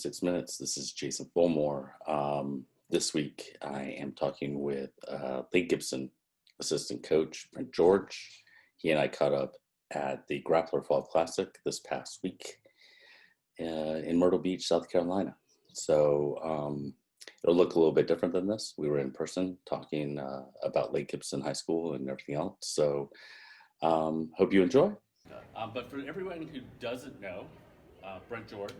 26 Minutes. This is Jason Fulmore. This week I am talking with Lee Gibson assistant coach, Brent Jorge. He and I caught up at the Grappler Fall Classic this past week in Myrtle Beach, South Carolina. So it'll look a little bit different than this. We were in person talking about Lake Gibson High School and everything else. So hope you enjoy. But for everyone who doesn't know, Brent Jorge,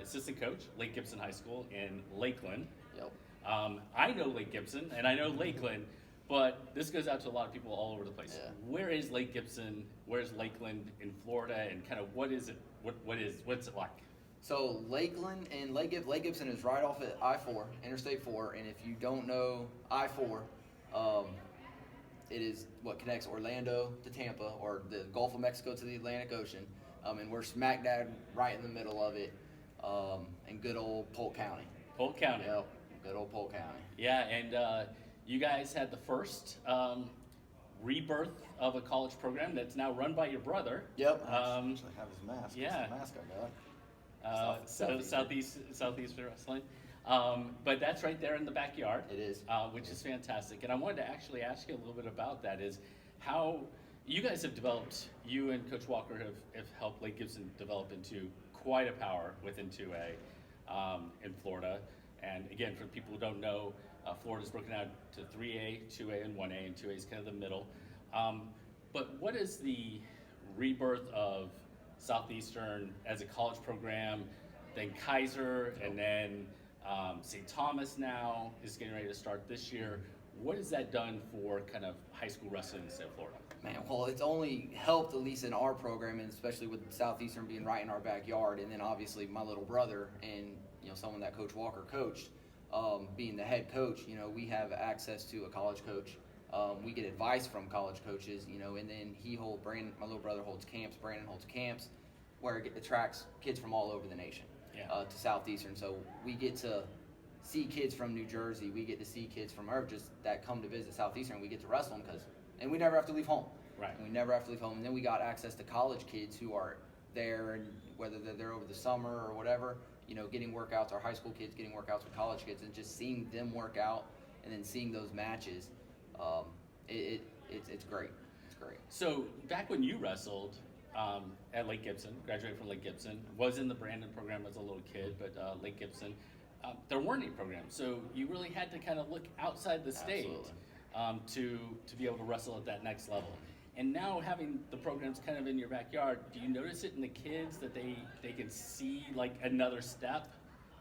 assistant coach, Lake Gibson High School in Lakeland. Yep. I know Lake Gibson and I know Lakeland, but this goes out to a lot of people all over the place. Yeah. Where is Lake Gibson? Where's Lakeland in Florida? And kind of what is it? What's it like? So Lakeland and Lake Gibson is right off at I-4, Interstate 4, and if you don't know I-4, it is what connects Orlando to Tampa, or the Gulf of Mexico to the Atlantic Ocean, and we're smack dab right in the middle of it, in good old Polk County. Polk County. Yep, good old Polk County. Yeah, and you guys had the first rebirth of a college program that's now run by your brother. Yep. I actually have his mask. Yeah. It's the mask I got. Southeastern Wrestling. But that's right there in the backyard. It is. Which is fantastic. And I wanted to actually ask you a little bit about that, is how you guys have developed, you and Coach Walker have helped Lake Gibson develop into quite a power within 2A in Florida. And again, for people who don't know, Florida's broken out to 3A, 2A, and 1A, and 2A is kind of the middle. But what is the rebirth of Southeastern as a college program, then Kaiser, and then St. Thomas now is getting ready to start this year? What has that done for kind of high school wrestling in the state of Florida? Man, well, it's only helped, at least in our program, and especially with Southeastern being right in our backyard, and then obviously my little brother and someone that Coach Walker coached, being the head coach. We have access to a college coach. We get advice from college coaches, and then my little brother holds camps, Brandon holds camps, where it attracts kids from all over the nation to Southeastern. So we get to see kids from New Jersey, we get to see kids from just that come to visit Southeastern. We get to wrestle them and we never have to leave home. Right. And we never have to leave home. And then we got access to college kids who are there, and whether they're there over the summer or whatever, getting workouts, our high school kids getting workouts with college kids, and just seeing them work out and then seeing those matches. It's great. It's great. So back when you wrestled at Lake Gibson, graduated from Lake Gibson, was in the Brandon program as a little kid, but Lake Gibson, there weren't any programs. So you really had to kind of look outside the state to be able to wrestle at that next level. And now having the programs kind of in your backyard, do you notice it in the kids that they can see like another step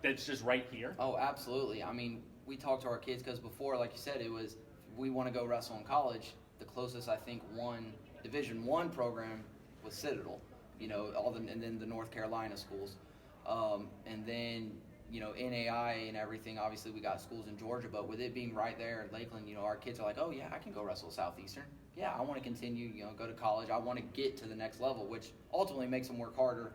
that's just right here? Oh, absolutely. I mean, we talk to our kids because before, like you said, it was we want to go wrestle in college. The closest I think Division I program was Citadel, and then the North Carolina schools, and then NAI and everything. Obviously, we got schools in Georgia, but with it being right there in Lakeland, our kids are like, oh yeah, I can go wrestle Southeastern. Yeah, I want to continue, go to college. I want to get to the next level, which ultimately makes them work harder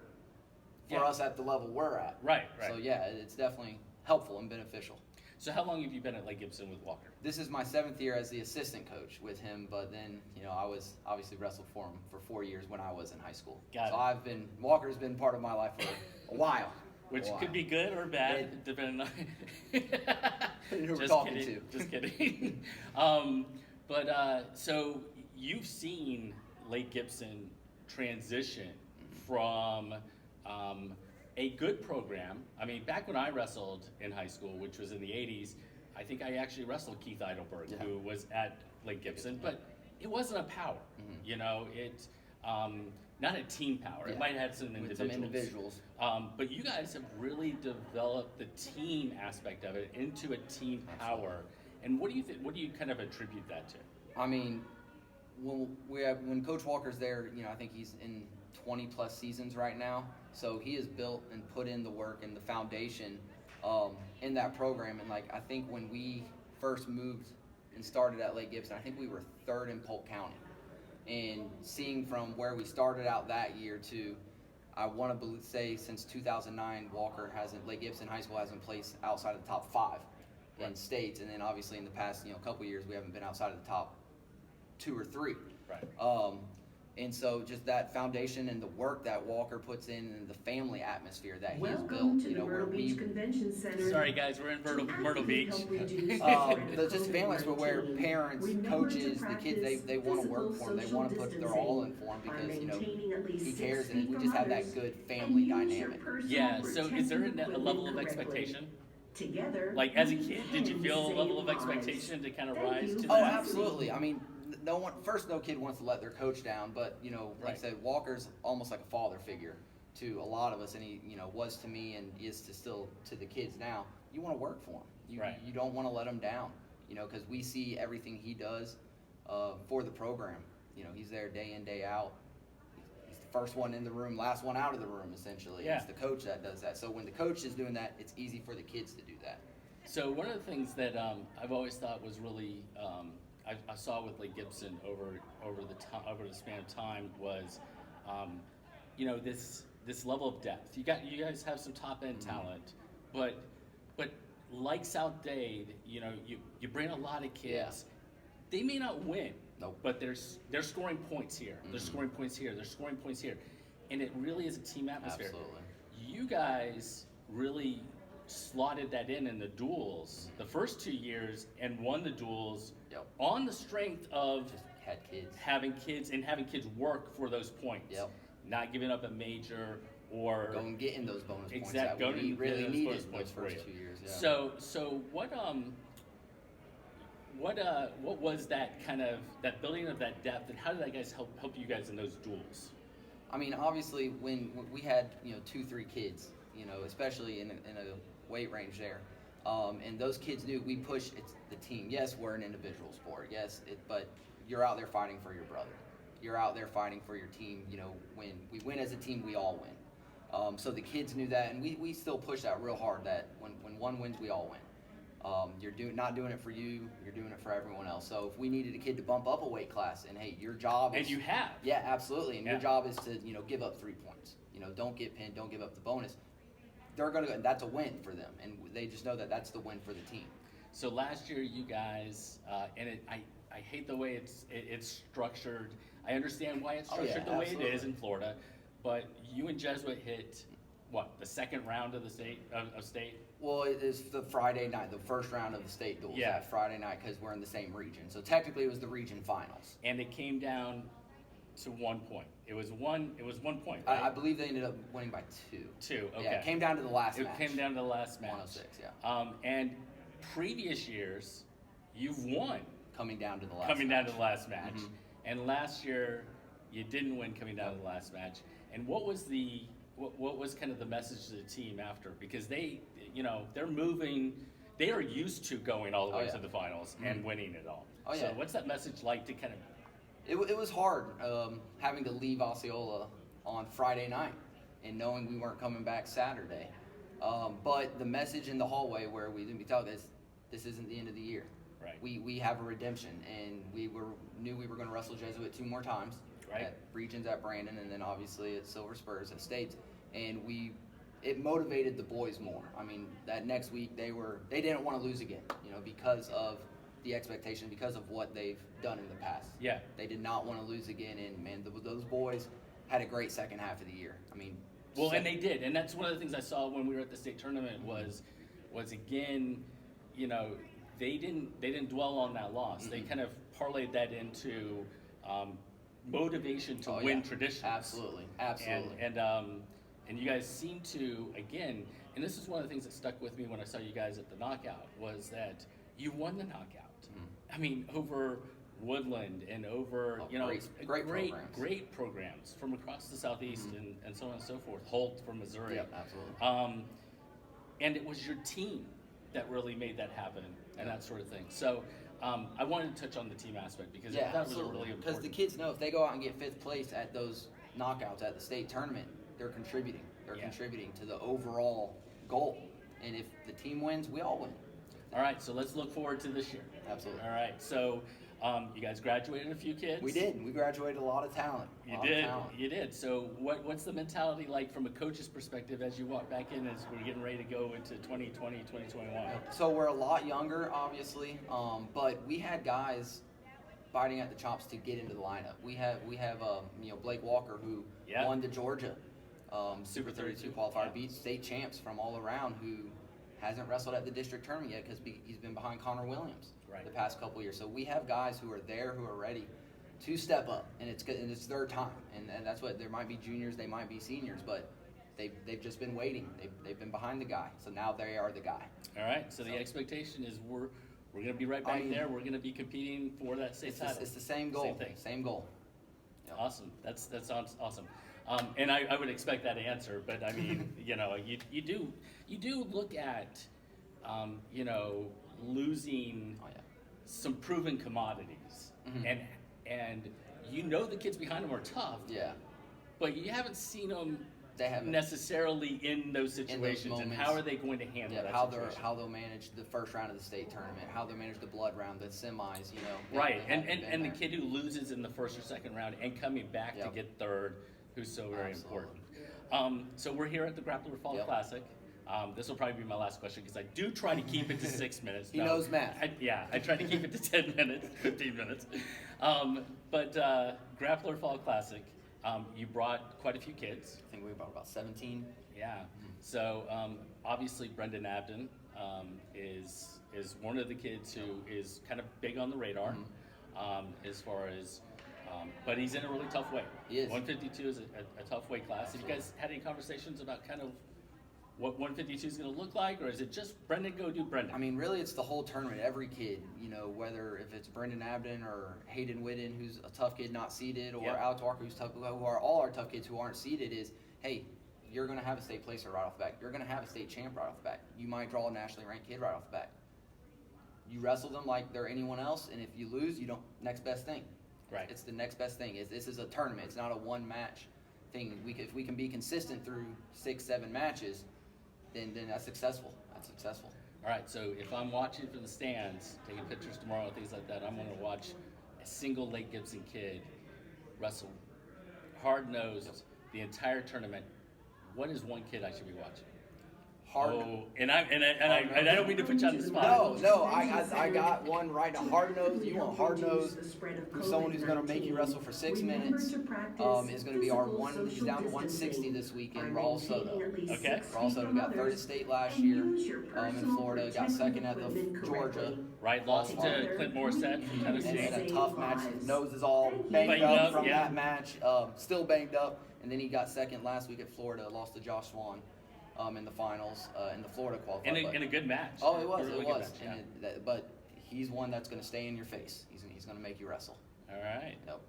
for us at the level we're at. Right. So yeah, it's definitely helpful and beneficial. So how long have you been at Lake Gibson with Walker? This is my 7th year as the assistant coach with him, but then, I was obviously wrestled for him for 4 years when I was in high school. Got so it. Walker's been part of my life for a while. Which could be good or bad, depending on who we're talking to. Just kidding. So you've seen Lake Gibson transition from a good program. I mean, back when I wrestled in high school, which was in the 80s, I think I actually wrestled Keith Eidelberg, who was at Lake Gibson, but it wasn't a power. It's not a team power. It might have had some individuals. But you guys have really developed the team aspect of it into a team power. And what do you think? What do you kind of attribute that to? I mean, when Coach Walker's there, I think he's in 20 plus seasons right now. So he has built and put in the work and the foundation in that program. And I think when we first moved and started at Lake Gibson, I think we were 3rd in Polk County. And seeing from where we started out that year to, I want to say since 2009, Lake Gibson High School hasn't placed outside of the top 5 in states. And then obviously in the past, couple years, we haven't been outside of the top 2 or 3. Right. And so just that foundation and the work that Walker puts in and the family atmosphere that he has Welcome built, to you the know, where Myrtle Beach we Convention Center. Sorry, guys, we're in Myrtle Beach. just family atmosphere where parents, coaches, the kids, they want to work for him. They want to put their all in for him because, you know, he cares, and we just have that good family dynamic. Yeah, so is there a level of expectation? Together, Like, as a kid, did you feel a level of expectation to kind of rise to Oh, that? absolutely. I mean, no kid wants to let their coach down, but, you know, like I Right. said, Walker's almost like a father figure to a lot of us, and he, you know, was to me and is to the kids now. You want to work for him. Right. You don't want to let him down, you know, because we see everything he does for the program. You know, he's there day in, day out. He's the first one in the room, last one out of the room, essentially. Yeah. It's the coach that does that. So when the coach is doing that, it's easy for the kids to do that. So one of the things that I've always thought was really I saw with Lake Gibson over the span of time was you know this level of depth. You guys have some top end talent, but like South Dade, you know you bring a lot of kids. They may not win, Nope. but they're scoring points here. They're scoring points here. They're scoring points here, and it really is a team atmosphere. Absolutely. You guys really slotted that in the duels the first 2 years and won the duels Yep. on the strength of Just had kids. having kids work for those points. Yep. Not giving up a major or Go and getting those bonus points exact that we really those needed bonus those points for first you. 2 years. Yeah. So what was that kind of that building of that depth, and how did that guys help you guys in those duels? I mean, obviously, when we had 2-3 kids, you know, especially in a weight range there, and those kids knew we push it's the team. Yes, we're an individual sport. Yes, but you're out there fighting for your brother. You're out there fighting for your team. You know, when we win as a team, we all win. So the kids knew that, and we still push that real hard. That when one wins, we all win. You're not doing it for you. You're doing it for everyone else. So if we needed a kid to bump up a weight class, and hey, your job is, And you have. yeah, absolutely. And Yeah. your job is to, give up 3 points. Don't get pinned, don't give up the bonus. They're going to, that's a win for them. And they just know that that's the win for the team. So last year, you guys, I hate the way it's structured. I understand why it's Oh, yeah, structured the way it is absolutely. in Florida, but you and Jesuit hit the second round of the state. Well, it is the Friday night, the first round of the state duels. Yeah. That Friday night because we're in the same region. So technically it was the region finals. And it came down to 1 point. It was one point, right? I believe they ended up winning by 2. 2, okay. Yeah, it came down to the last match. It came down to the last match. 106, yeah. And previous years, you've won Coming down to the last coming match. down to the last match. Mhm. And last year, you didn't win coming down to the last match. And what was what was kind of the message to the team after? Because they're moving, they are used to going all the Oh, way yeah. to the finals and winning it all. Oh, So yeah. what's that message like to kind of, It was hard having to leave Osceola on Friday night and knowing we weren't coming back Saturday. But the message in the hallway where we didn't be told this isn't the end of the year. Right. We have a redemption, and knew we were going to wrestle Jesuit 2 more times. Right. At Regions at Brandon, and then obviously at Silver Spurs at States, and it motivated the boys more. I mean, that next week they didn't want to lose again, because of the expectation, because of what they've done in the past. Yeah. They did not want to lose again, and man, those boys had a great second half of the year. I mean, well, and they did. And that's one of the things I saw when we were at the state tournament was again, they didn't dwell on that loss. They kind of parlayed that into motivation to win traditions. Absolutely. And you guys seem to, again, and this is one of the things that stuck with me when I saw you guys at the knockout, was that you won the knockout. I mean, over Woodland and over, great programs from across the Southeast and so on and so forth. Holt from Missouri. Yep, absolutely. And it was your team that really made that happen and that sort of thing. So I wanted to touch on the team aspect because that was really important. Because the kids know if they go out and get 5th place at those knockouts at the state tournament, they're contributing. They're contributing to the overall goal. And if the team wins, we all win. All right, so let's look forward to this year. Absolutely. All right, so you guys graduated a few kids. We did. We graduated a lot of talent. You did. So what's the mentality like from a coach's perspective as you walk back in as we're getting ready to go into 2020, 2021? So we're a lot younger, obviously, but we had guys biting at the chops to get into the lineup. We have Blake Walker, who won the Georgia Super 32 qualifier, beat state champs from all around, who hasn't wrestled at the district tournament yet because he's been behind Connor Williams the past couple years. So we have guys who are there, who are ready to step up, and it's their time. And that's what, there might be juniors, they might be seniors, but they've just been waiting. They've been behind the guy, so now they are the guy. All right. So the expectation is we're going to be right back there. We're going to be competing for that state title. It's the same goal. Same thing. Same goal. Yep. Awesome. That sounds awesome. And I would expect that answer, but I mean, you do look at, losing some proven commodities, and the kids behind them are tough. Yeah. But you haven't seen them. They haven't necessarily in those situations, and how are they going to handle that situation? How they'll manage the first round of the state tournament, how they'll manage the blood round, the semis, Right, and the kid who loses in the first or second round and coming back to get third, who's so very important. So we're here at the Grappler Fall Classic. This will probably be my last question because I do try to keep it to 6 minutes. He knows math. I try to keep it to 10 minutes, 15 minutes. But Grappler Fall Classic, you brought quite a few kids. I think we brought about 17. Yeah. So obviously Brendan Abden is one of the kids who is kind of big on the radar as far as, but he's in a really tough weight. He is. 152 is a tough weight class. Have you guys had any conversations about kind of what 152 is going to look like, or is it just Brendan go do Brendan? I mean, really, it's the whole tournament. Every kid, whether if it's Brendan Abden or Hayden Whitten, who's a tough kid not seeded, or Alex Walker, who's tough, who are all our tough kids who aren't seeded, is, hey, you're going to have a state placer right off the bat. You're going to have a state champ right off the bat. You might draw a nationally ranked kid right off the bat. You wrestle them like they're anyone else, and if you lose, you don't, next best thing. Right. It's the next best thing. This is a tournament. It's not a one-match thing. If we can be consistent through 6-7 matches, then that's successful. That's successful. All right, so if I'm watching from the stands, taking pictures tomorrow and things like that, I'm going to watch a single Lake Gibson kid wrestle hard-nosed the entire tournament. What is one kid I should be watching? And I don't mean to put you on the spot. No, I got one right now. Hard nose. You want hard nose? Someone who's going to make you wrestle for 6 minutes. Is going to be our one. He's down to 160 this week in Raul Soto. Okay. Raul Soto got third at state last year in Florida. Got second at the Georgia. Right, lost to Clint Morissette from Tennessee. And a tough match. His nose is all banged up from that match. Still banged up. And then he got second last week at Florida. Lost to Josh Swan. In the finals, in the Florida qualifier. In a good match. Oh, it was. Really It was. Match, But he's one that's going to stay in your face. He's going to make you wrestle. All right. Yep.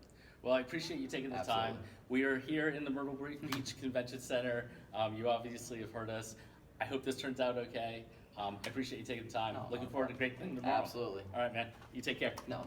Well, I appreciate you taking the time. We are here in the Myrtle Beach Convention Center. You obviously have heard us. I hope this turns out okay. I appreciate you taking the time. Looking forward to a great thing tomorrow. Absolutely. All right, man. You take care. No.